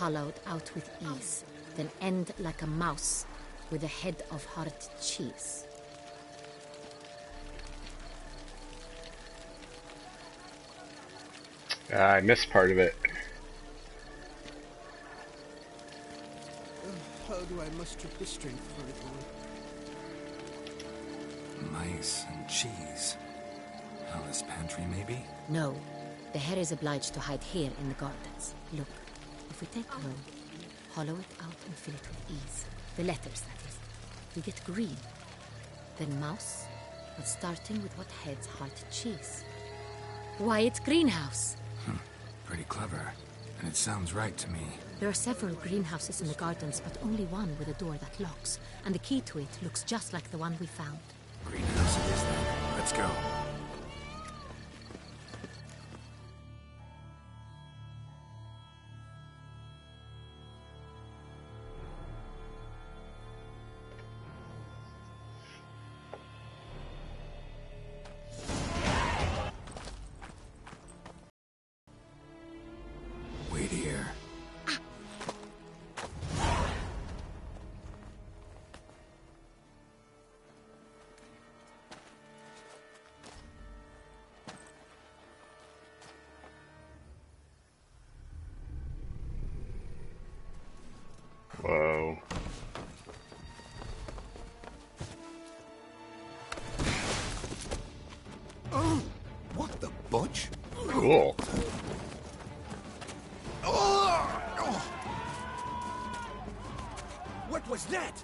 hollowed out with ease, then end like a mouse with a head of hard cheese. I missed part of it. How do I muster the strength for it all? Mice and cheese. Alice pantry, maybe? No. The hare is obliged to hide here in the gardens. Look, if we take roe, hollow it out and fill it with ease. The letters, that is. We get green. Then mouse, but starting with what heads hard cheese. Why, it's greenhouse. Pretty clever. And it sounds right to me. There are several greenhouses in the gardens, but only one with a door that locks. And the key to it looks just like the one we found. Greenhouse it is then. Let's go. Wait here. Whoa. Oh, what the butch? Cool. What was that?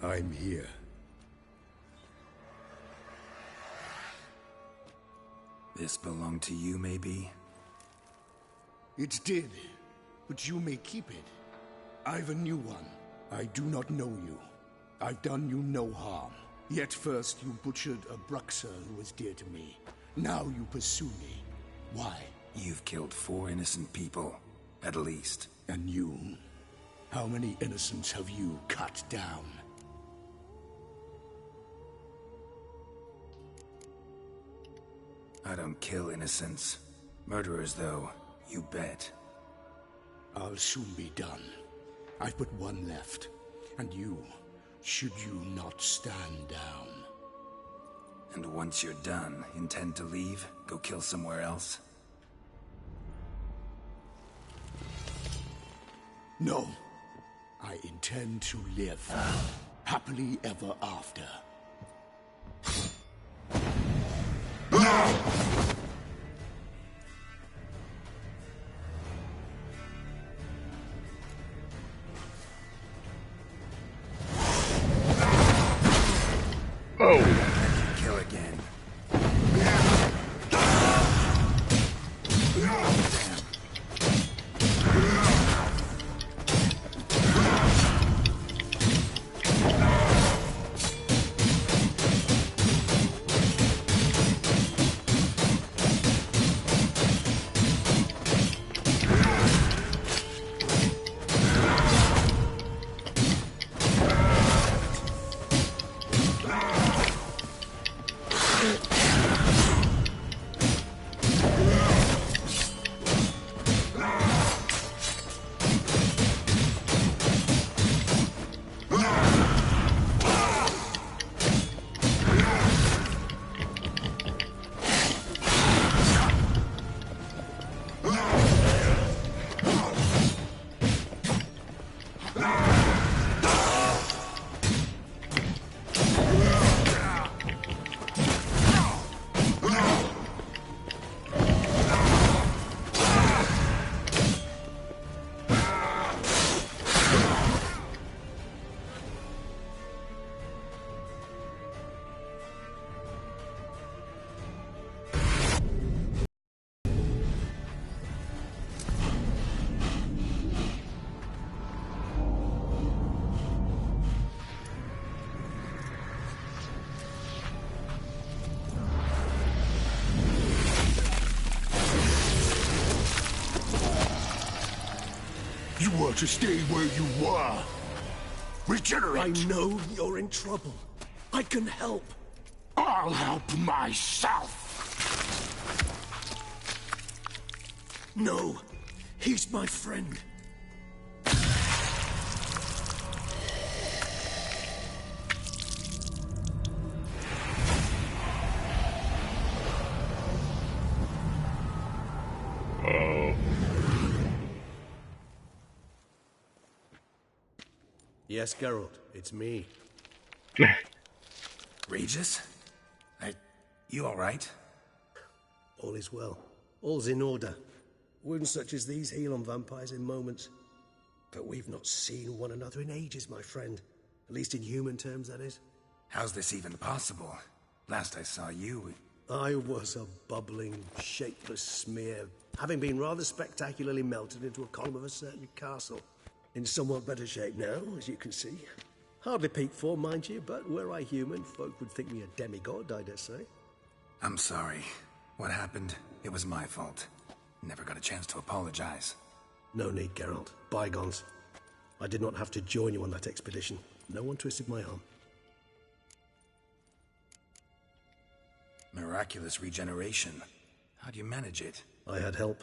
I'm here. This belonged to you, maybe? It did, but you may keep it. I've a new one. I do not know you. I've done you no harm. Yet first you butchered a Bruxer who was dear to me. Now you pursue me. Why? You've killed 4 innocent people, at least. And you? How many innocents have you cut down? I don't kill innocents. Murderers, though, you bet. I'll soon be done. I've but one left. And you, should you not stand down. And once you're done, intend to leave? Go kill somewhere else? No. I intend to live. Happily ever after. Kill again. You were to stay where you were. Regenerate. I know you're in trouble. I can help. I'll help myself. No, he's my friend. Yes, Geralt, it's me. Regis? You alright? All is well. All's in order. Wounds such as these heal on vampires in moments. But we've not seen one another in ages, my friend. At least in human terms, that is. How's this even possible? Last I saw you... I was a bubbling, shapeless smear, having been rather spectacularly melted into a column of a certain castle. In somewhat better shape now, as you can see. Hardly peak form, mind you, but were I human, folk would think me a demigod, I dare say. I'm sorry. What happened? It was my fault. Never got a chance to apologize. No need, Geralt. Bygones. I did not have to join you on that expedition. No one twisted my arm. Miraculous regeneration. How do you manage it? I had help.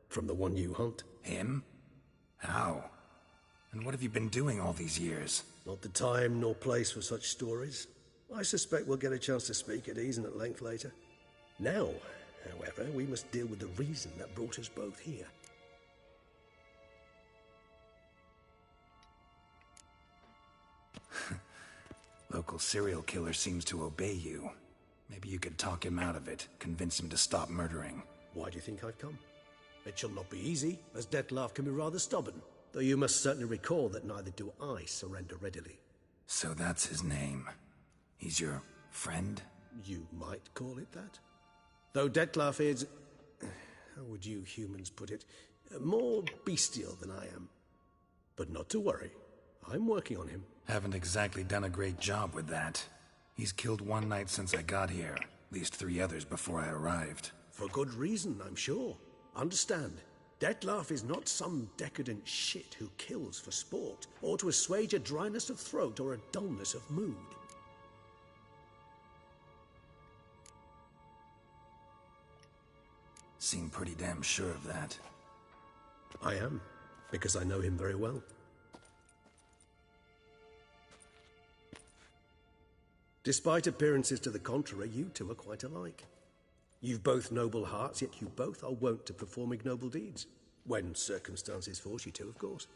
From the one you hunt. Him? How? And what have you been doing all these years? Not the time nor place for such stories. I suspect we'll get a chance to speak at ease and at length later. Now, however, we must deal with the reason that brought us both here. Local serial killer seems to obey you. Maybe you could talk him out of it, convince him to stop murdering. Why do you think I've come? It shall not be easy, as Dettlaff can be rather stubborn. Though you must certainly recall that neither do I surrender readily. So that's his name. He's your friend? You might call it that. Though Dettlaff is... how would you humans put it? More bestial than I am. But not to worry. I'm working on him. Haven't exactly done a great job with that. He's killed one knight since I got here. At least 3 others before I arrived. For good reason, I'm sure. Understand, Dettlaff is not some decadent shit who kills for sport, or to assuage a dryness of throat or a dullness of mood. Seem pretty damn sure of that. I am, because I know him very well. Despite appearances to the contrary, you two are quite alike. You've both noble hearts, yet you both are wont to perform ignoble deeds. When circumstances force you to, of course.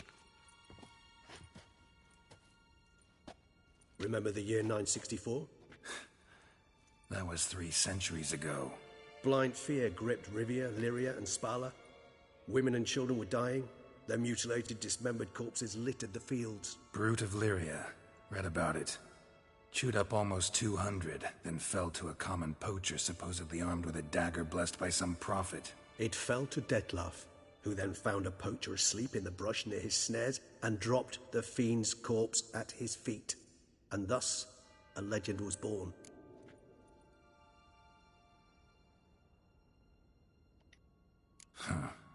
Remember the year 964? That was 3 centuries ago. Blind fear gripped Rivia, Lyria, and Spala. Women and children were dying. Their mutilated, dismembered corpses littered the fields. Brute of Lyria. Read about it. Chewed up almost 200, then fell to a common poacher supposedly armed with a dagger blessed by some prophet. It fell to Dettlaff, who then found a poacher asleep in the brush near his snares and dropped the fiend's corpse at his feet. And thus, a legend was born.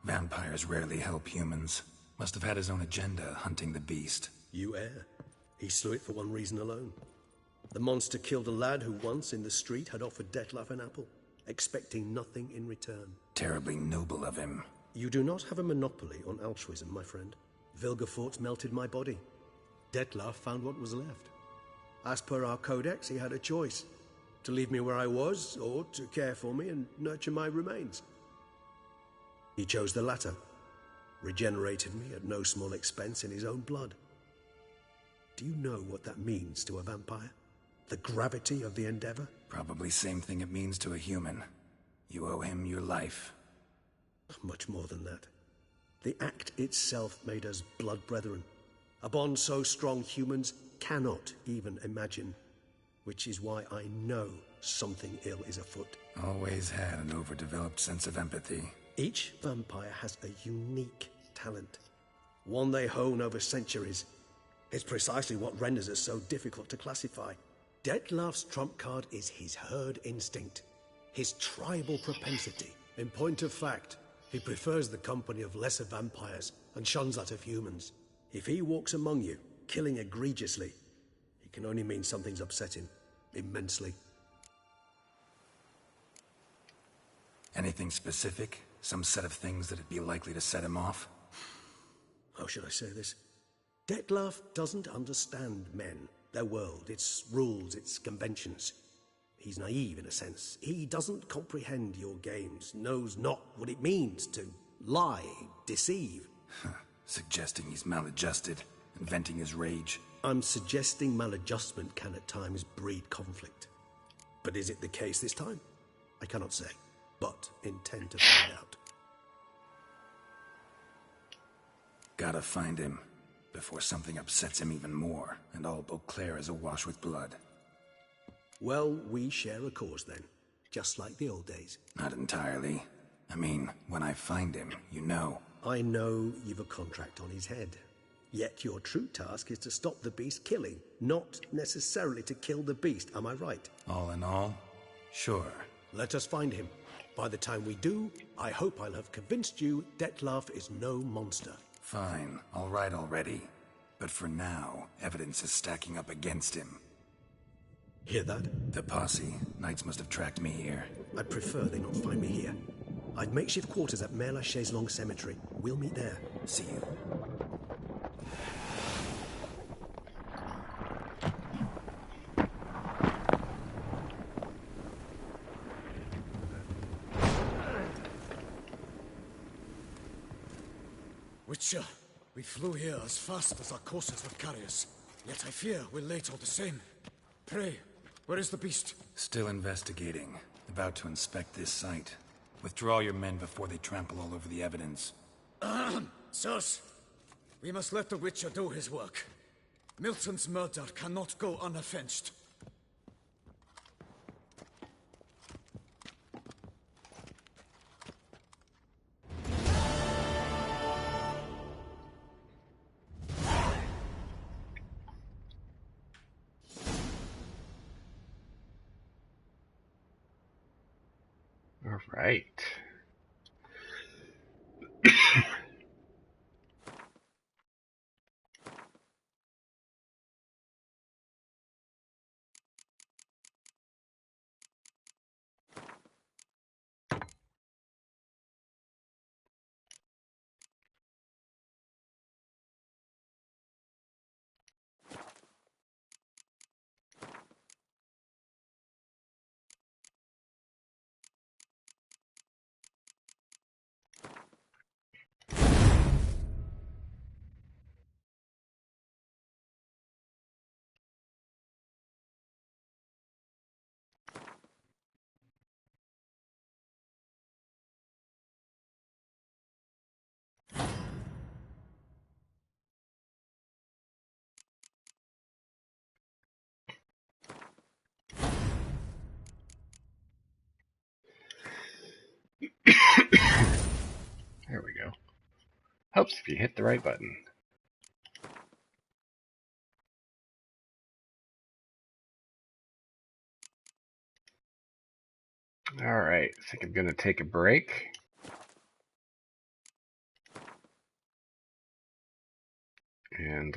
Vampires rarely help humans. Must have had his own agenda, hunting the beast. You err. He slew it for one reason alone. The monster killed a lad who once, in the street, had offered Dettlaff an apple, expecting nothing in return. Terribly noble of him. You do not have a monopoly on altruism, my friend. Vilgefortz melted my body. Dettlaff found what was left. As per our codex, he had a choice. To leave me where I was, or to care for me and nurture my remains. He chose the latter. Regenerated me at no small expense in his own blood. Do you know what that means to a vampire? The gravity of the endeavor? Probably same thing it means to a human. You owe him your life. Much more than that. The act itself made us blood brethren. A bond so strong humans cannot even imagine. Which is why I know something ill is afoot. Always had an overdeveloped sense of empathy. Each vampire has a unique talent. One they hone over centuries. It's precisely what renders us so difficult to classify. Dettlaff's trump card is his herd instinct, his tribal propensity. In point of fact, He prefers the company of lesser vampires and shuns that of humans. If he walks among you, killing egregiously, it can only mean something's upset him immensely. Anything specific? Some set of things that'd be likely to set him off? How should I say this? Dettlaff doesn't understand men, their world, its rules, its conventions. He's naive in a sense. He doesn't comprehend your games, knows not what it means to lie, deceive. Suggesting he's maladjusted and venting his rage. I'm suggesting maladjustment can at times breed conflict. But is it the case this time? I cannot say, but intend to find out. Gotta find him before something upsets him even more and all Beauclair is awash with blood. Well, we share a cause then, just like the old days. Not entirely. I mean, when I find him, you know. I know you've a contract on his head. Yet your true task is to stop the beast killing, not necessarily to kill the beast, am I right? All in all, sure. Let us find him. By the time we do, I hope I'll have convinced you Dettlaff is no monster. Fine, all right already. But for now, evidence is stacking up against him. Hear that? The posse. Knights must have tracked me here. I'd prefer they not find me here. I'd makeshift quarters at Mère Lachaise Long Cemetery. We'll meet there. See you. Witcher, we flew here as fast as our courses would carry us. Yet I fear we're late all the same. Pray, where is the beast? Still investigating. About to inspect this site. Withdraw your men before they trample all over the evidence. Sirs, we must let the Witcher do his work. Milton's murder cannot go unavenged. All right. There we go. Helps if you hit the right button. Alright, I think I'm going to take a break. And,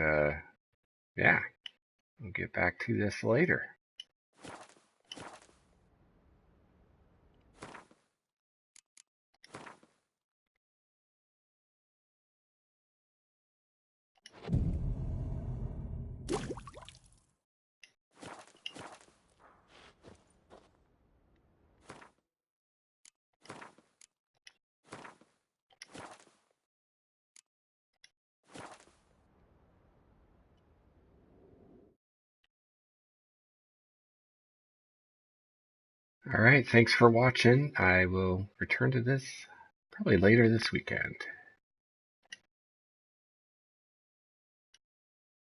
yeah, we'll get back to this later. Alright, thanks for watching. I will return to this probably later this weekend.